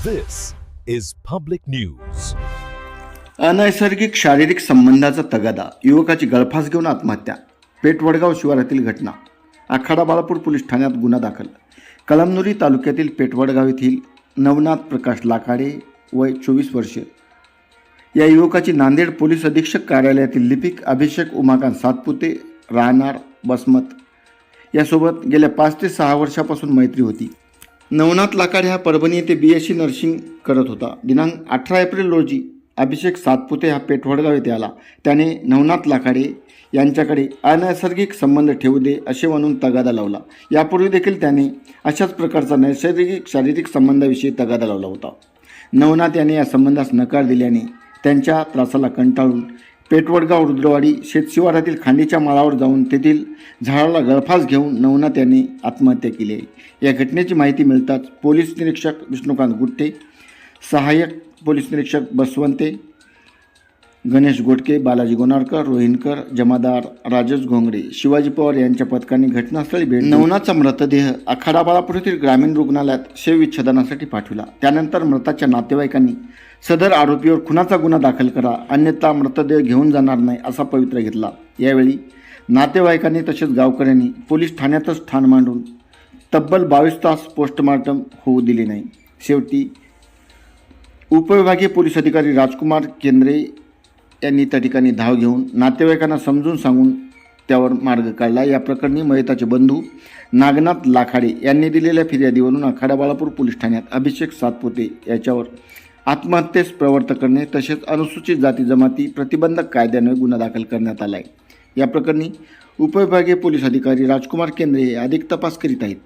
This is public news. अनैसर्गिक शारीरिक संबंधाचा तगादा, युवकाची गळफास घेऊन आत्महत्या. पेठवडगाव शिवारातील घटना. आखाडा बाळापूर पोलीस ठाण्यात गुन्हा दाखल. कळमनुरी तालुक्यातील पेठवडगाव येथील नवनाथ प्रकाश लाखाडे वय 24 वर्ष या युवकाची नांदेड पोलीस अधीक्षक कार्यालयातील लिपिक अभिषेक उमाकांत सातपुते राहणार बसमत यासोबत गेल्या 5 ते 6 वर्षापासून मैत्री होती. नवनाथ लाखाडे हा परभणी येथे BSc नर्सिंग करत होता. दिनांक 18 एप्रिल रोजी अभिषेक सातपुते हा पेठवडगाव येथे आला. त्याने नवनाथ लाखाडे यांच्याकडे अनैसर्गिक संबंध ठेवू दे असे म्हणून तगादा लावला. यापूर्वी देखील त्याने अशाच प्रकारचा नैसर्गिक शारीरिक संबंधाविषयी तगादा लावला होता. नवनाथ याने या संबंधास नकार दिल्याने त्यांच्या त्रासाला कंटाळून पेठवडगाव रुद्रवाडी शेतशिवारातील खांडीच्या माळावर जाऊन तेथील झाडाला गळफास घेऊन नवनाथ यांनी आत्महत्या केली आहे. या घटनेची माहिती मिळताच पोलीस निरीक्षक विष्णुकांत गुट्टे, सहाय्यक पोलीस निरीक्षक बसवंते, गणेश गोटके, बालाजी गोनारकर, रोहिणकर, जमादार राजेश घोंगडे, शिवाजी पवार यांच्या पथकाने घटनास्थळी भेट नवनाथचा मृतदेह आखाडा बाळापूर येथील ग्रामीण रुग्णालयात शवविच्छेदनासाठी पाठविला. त्यानंतर मृताच्या नातेवाईकांनी सदर आरोपीवर खुनाचा गुन्हा दाखल करा, अन्यथा मृतदेह घेऊन जाणार नाही असा पवित्रा घेतला. यावेळी नातेवाईकांनी तसेच गावकऱ्यांनी पोलीस ठाण्यातच ठाण मांडून तब्बल 22 तास पोस्टमार्टम होऊ दिले नाही. शेवटी उपविभागीय पोलीस अधिकारी राजकुमार केंद्रे यांनी त्या ठिकाणी धाव घेऊन नातेवाईकांना समजून सांगून त्यावर मार्ग काढला. या प्रकरणी मयताचे बंधू नागनाथ लाखाडे यांनी दिलेल्या फिर्यादीवरून आखाडा बाळापूर पोलीस ठाण्यात अभिषेक सातपुते याच्यावर आत्महत्येस प्रवृत्त करणे तसेच अनुसूचित जाती जमाती प्रतिबंधक कायद्याने गुन्हा दाखल करण्यात आला आहे. या प्रकरणी उपविभागीय पोलीस अधिकारी राजकुमार केंद्रे हे अधिक तपास करीत आहेत.